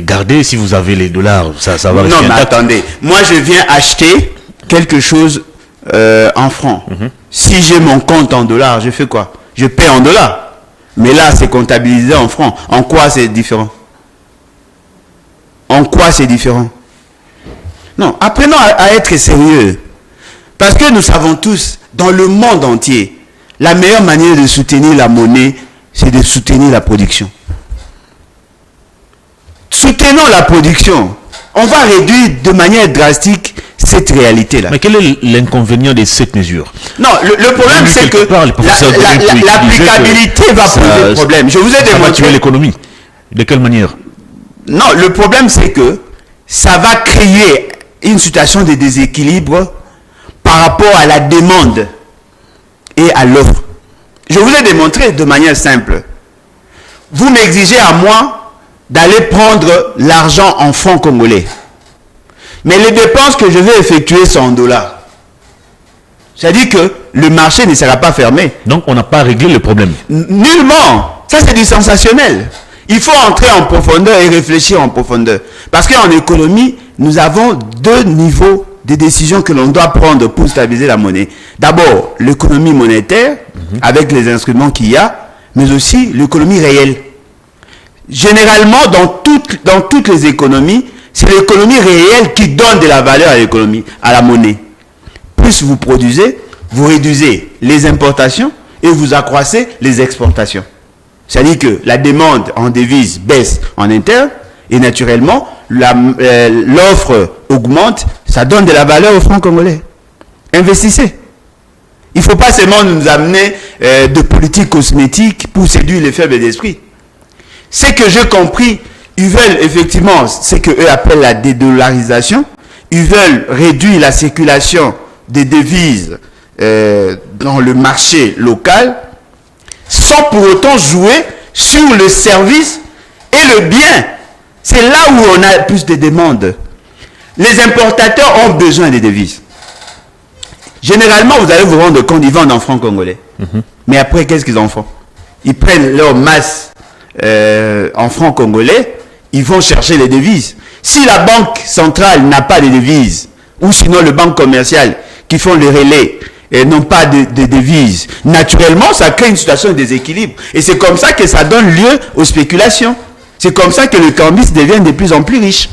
gardé si vous avez les dollars. Ça va rester. Non, mais attendez. Moi, je viens acheter quelque chose en francs. Si j'ai mon compte en dollars, je fais quoi? Je paie en dollars. Mais là, c'est comptabilisé en francs. En quoi c'est différent? En quoi c'est différent? Non, apprenons à être sérieux. Parce que nous savons tous, dans le monde entier, la meilleure manière de soutenir la monnaie, c'est de soutenir la production. Soutenons la production. On va réduire de manière drastique cette réalité-là. Mais quel est l'inconvénient de cette mesure? Non, le problème c'est que l'applicabilité va poser problème. Je vous ai démontré. Ça va tuer l'économie. De quelle manière? Non, le problème c'est que ça va créer une situation de déséquilibre par rapport à la demande et à l'offre. Je vous ai démontré de manière simple. Vous m'exigez à moi d'aller prendre l'argent en francs congolais. Mais les dépenses que je vais effectuer sont en dollars. C'est-à-dire que le marché ne sera pas fermé. Donc on n'a pas réglé le problème. Nullement. Ça c'est du sensationnel. Il faut entrer en profondeur et réfléchir en profondeur. Parce qu'en économie, nous avons deux niveaux de décisions que l'on doit prendre pour stabiliser la monnaie. D'abord, l'économie monétaire, avec les instruments qu'il y a, mais aussi l'économie réelle. Généralement, dans toutes les économies, c'est l'économie réelle qui donne de la valeur à l'économie, à la monnaie. Plus vous produisez, vous réduisez les importations et vous accroissez les exportations. C'est-à-dire que la demande en devises baisse en interne et naturellement, l'offre augmente, ça donne de la valeur aux francs congolais. Investissez. Il ne faut pas seulement nous amener de politiques cosmétiques pour séduire les faibles d'esprit. Ce que j'ai compris, ils veulent effectivement ce qu'eux appellent la dédollarisation. Ils veulent réduire la circulation des devises dans le marché local sans pour autant jouer sur le service et le bien. C'est là où on a plus de demandes. Les importateurs ont besoin des devises. Généralement, vous allez vous rendre compte, ils vendent en francs congolais. Mais après, qu'est-ce qu'ils en font? Ils prennent leur masse en francs congolais, ils vont chercher les devises. Si la banque centrale n'a pas de devises, ou sinon le banque commerciale qui font le relais n'ont pas de devises, naturellement, ça crée une situation de déséquilibre. Et c'est comme ça que ça donne lieu aux spéculations. C'est comme ça que le cambiste devient de plus en plus riche.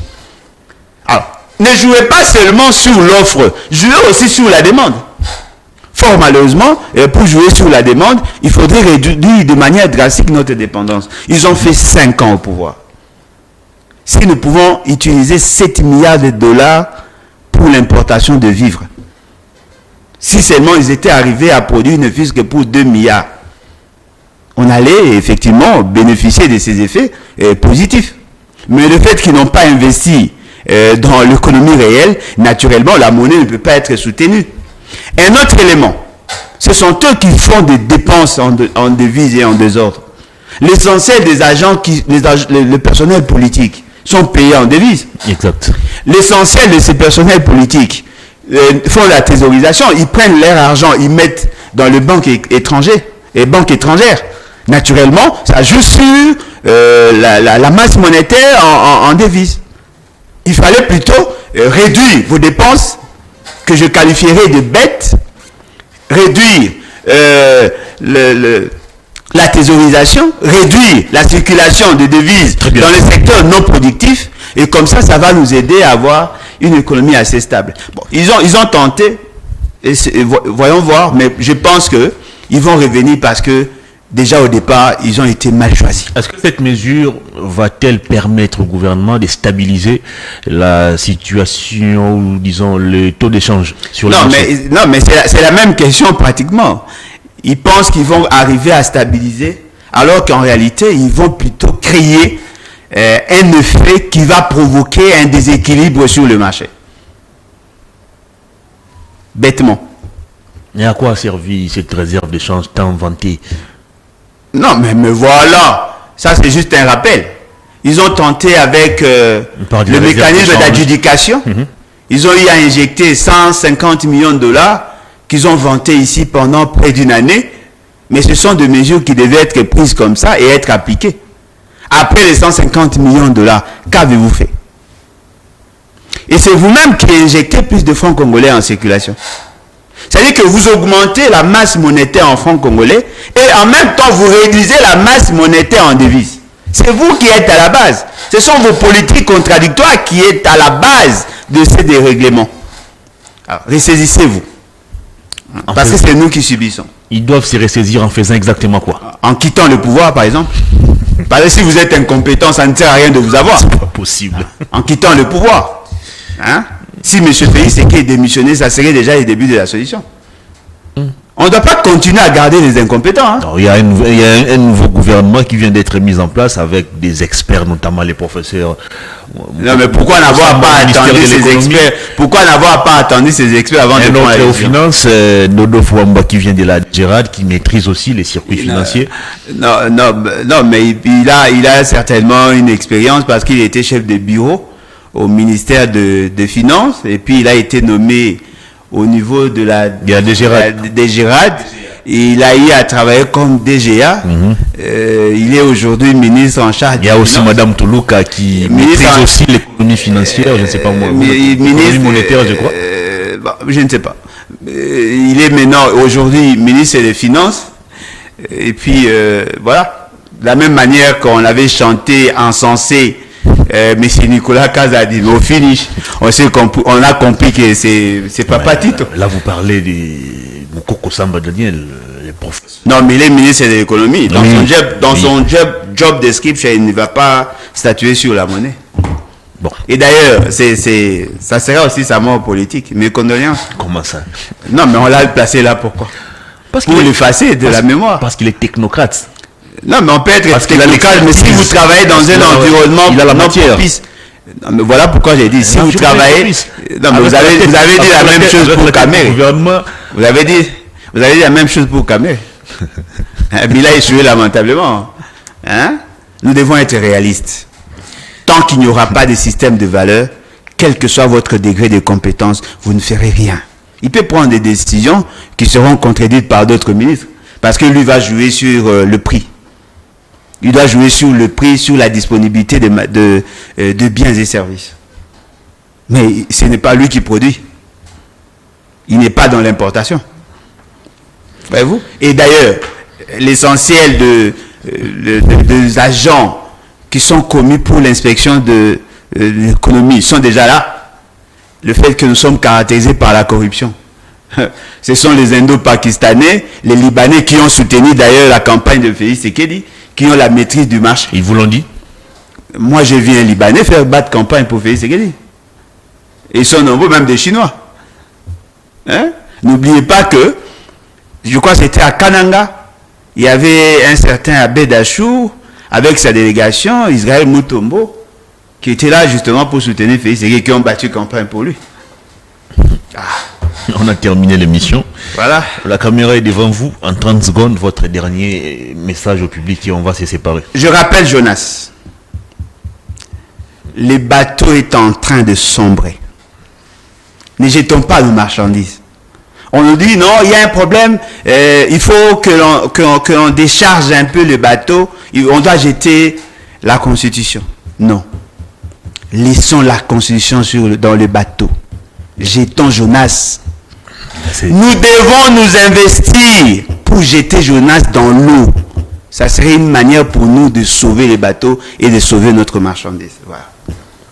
Alors, ne jouez pas seulement sur l'offre, jouez aussi sur la demande. Fort malheureusement, pour jouer sur la demande, il faudrait réduire de manière drastique notre dépendance. Ils ont fait 5 ans au pouvoir. Si nous pouvons utiliser 7 milliards de dollars pour l'importation de vivres, si seulement ils étaient arrivés à produire ne fût-ce que pour 2 milliards, on allait effectivement bénéficier de ces effets positifs. Mais le fait qu'ils n'ont pas investi dans l'économie réelle, naturellement, la monnaie ne peut pas être soutenue. Un autre élément, ce sont eux qui font des dépenses en devises et en désordre. L'essentiel des agents, le personnel politique, sont payés en devises. Exact. L'essentiel de ces personnels politiques font la thésaurisation, ils prennent leur argent, ils mettent dans les banques étrangères, et banques étrangères. Naturellement, ça joue sur la masse monétaire en devises. Il fallait plutôt réduire vos dépenses que je qualifierais de bêtes, réduire la thésaurisation, réduire la circulation de devises dans les secteurs non productifs, et comme ça, ça va nous aider à avoir une économie assez stable. Bon, ils ont tenté, et voyons voir, mais je pense qu'ils vont revenir parce que déjà au départ, ils ont été mal choisis. Est-ce que cette mesure va-t-elle permettre au gouvernement de stabiliser la situation, ou disons le taux d'échange sur le marché? Non, mais c'est la même question pratiquement. Ils pensent qu'ils vont arriver à stabiliser, alors qu'en réalité, ils vont plutôt créer un effet qui va provoquer un déséquilibre sur le marché. Bêtement. Et à quoi a servi cette réserve d'échange tant vantée? Non, mais voilà. Ça, c'est juste un rappel. Ils ont tenté avec le mécanisme d'adjudication. Ils ont eu à injecter 150 millions de dollars qu'ils ont vanté ici pendant près d'une année. Mais ce sont des mesures qui devaient être prises comme ça et être appliquées. Après les 150 millions de dollars, qu'avez-vous fait? Et c'est vous-même qui injectez plus de francs congolais en circulation. C'est-à-dire que vous augmentez la masse monétaire en francs congolais et en même temps vous réduisez la masse monétaire en devises. C'est vous qui êtes à la base. Ce sont vos politiques contradictoires qui êtes à la base de ces dérèglements. Alors, ressaisissez-vous. Parce que c'est nous qui subissons. Ils doivent se ressaisir en faisant exactement quoi? En quittant le pouvoir, par exemple. Parce que si vous êtes incompétent, ça ne sert à rien de vous avoir. C'est pas possible. En quittant le pouvoir. Hein? Si M. Félix Tshisekedi démissionnait, ça serait déjà le début de la solution. On ne doit pas continuer à garder les incompétents. Hein. Il y a un nouveau gouvernement qui vient d'être mis en place avec des experts, notamment les professeurs. Non, mais pourquoi n'avoir pas attendu ces experts? Pourquoi n'avoir pas attendu ces experts avant de prendre la aux finances, Nodo Fouamba qui vient de la Gérard, qui maîtrise aussi les circuits financiers. Non, mais il a certainement une expérience parce qu'il était chef de bureau au ministère des Finances et puis il a été nommé au niveau de la DGRAD. Il a eu à travailler comme DGA. Il est aujourd'hui ministre en charge. Il y a aussi Madame Toulouka qui maîtrise aussi l'économie financière, je ne sais pas moi. Ministre monétaire, je crois. Je ne sais pas. Il est maintenant aujourd'hui ministre des Finances. Et puis voilà. De la même manière qu'on avait chanté, encensé Monsieur Nicolas Kazadi, mais au finish, on a compris que c'est pas Patito. Là, vous parlez de Moukoko Samba Daniel, les professeurs. Non, mais il est ministre de l'économie. Dans son job description, il ne va pas statuer sur la monnaie. Bon. Et d'ailleurs, ça sera aussi sa mort politique. Mes condoléances. Comment ça? Non, mais on l'a placé là pourquoi? Pour l'effacer de la mémoire. Parce qu'il est technocrate. Non, mais on peut être technocrate, mais si vous travaillez dans un environnement il a la matière. Propice. Non, mais voilà pourquoi j'ai dit, si vous travaillez... Non, mais vous avez dit la même chose pour Kamé. Vous avez dit la même chose pour Kamé. Il a échoué lamentablement. Hein? Nous devons être réalistes. Tant qu'il n'y aura pas de système de valeurs, quel que soit votre degré de compétence, vous ne ferez rien. Il peut prendre des décisions qui seront contredites par d'autres ministres, parce que lui va jouer sur le prix. Il doit jouer sur le prix, sur la disponibilité de biens et services. Mais ce n'est pas lui qui produit. Il n'est pas dans l'importation. Voyez-vous? Et d'ailleurs, l'essentiel des agents qui sont commis pour l'inspection de l'économie sont déjà là. Le fait que nous sommes caractérisés par la corruption. Ce sont les Indo-Pakistanais, les Libanais qui ont soutenu d'ailleurs la campagne de Félix Tshisekedi, qui ont la maîtrise du marché. Ils vous l'ont dit? Moi, j'ai vu un Libanais faire battre campagne pour Félix Tshisekedi. Et ils sont nombreux, même des Chinois. Hein? N'oubliez pas que, je crois que c'était à Kananga, il y avait un certain Abbé Dachou, avec sa délégation, Israël Mutombo, qui était là justement pour soutenir Félix Tshisekedi, qui ont battu campagne pour lui. On a terminé l'émission. Voilà. La caméra est devant vous. En 30 secondes, votre dernier message au public et on va se séparer. Je rappelle Jonas. Le bateau est en train de sombrer. Ne jetons pas nos marchandises. On nous dit non, il y a un problème. Il faut que l'on décharge un peu le bateau. On doit jeter la Constitution. Non. Laissons la Constitution dans le bateau. Jetons Jonas. Nous devons nous investir pour jeter Jonas dans l'eau. Ça serait une manière pour nous de sauver les bateaux et de sauver notre marchandise. Voilà.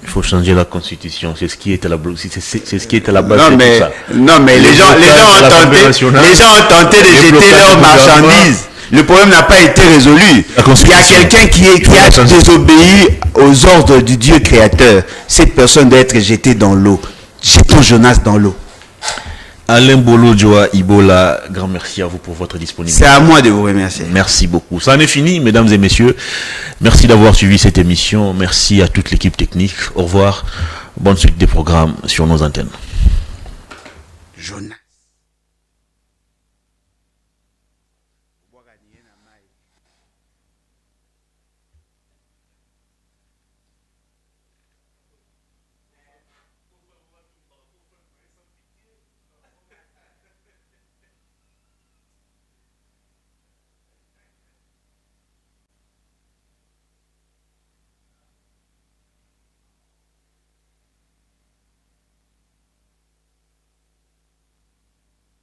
Il faut changer la constitution. C'est ce qui est à la base. C'est ce qui est à la base non, de mais, tout ça. Non, mais les gens ont tenté de jeter leurs marchandises. Le problème n'a pas été résolu. Il y a quelqu'un qui a désobéi aux ordres du Dieu créateur. Cette personne doit être jetée dans l'eau. Jetons Jonas dans l'eau. Alain Bolo Joa Ibola, grand merci à vous pour votre disponibilité. C'est à moi de vous remercier. Merci beaucoup. Ça en est fini, mesdames et messieurs. Merci d'avoir suivi cette émission. Merci à toute l'équipe technique. Au revoir. Bonne suite des programmes sur nos antennes. Jonas.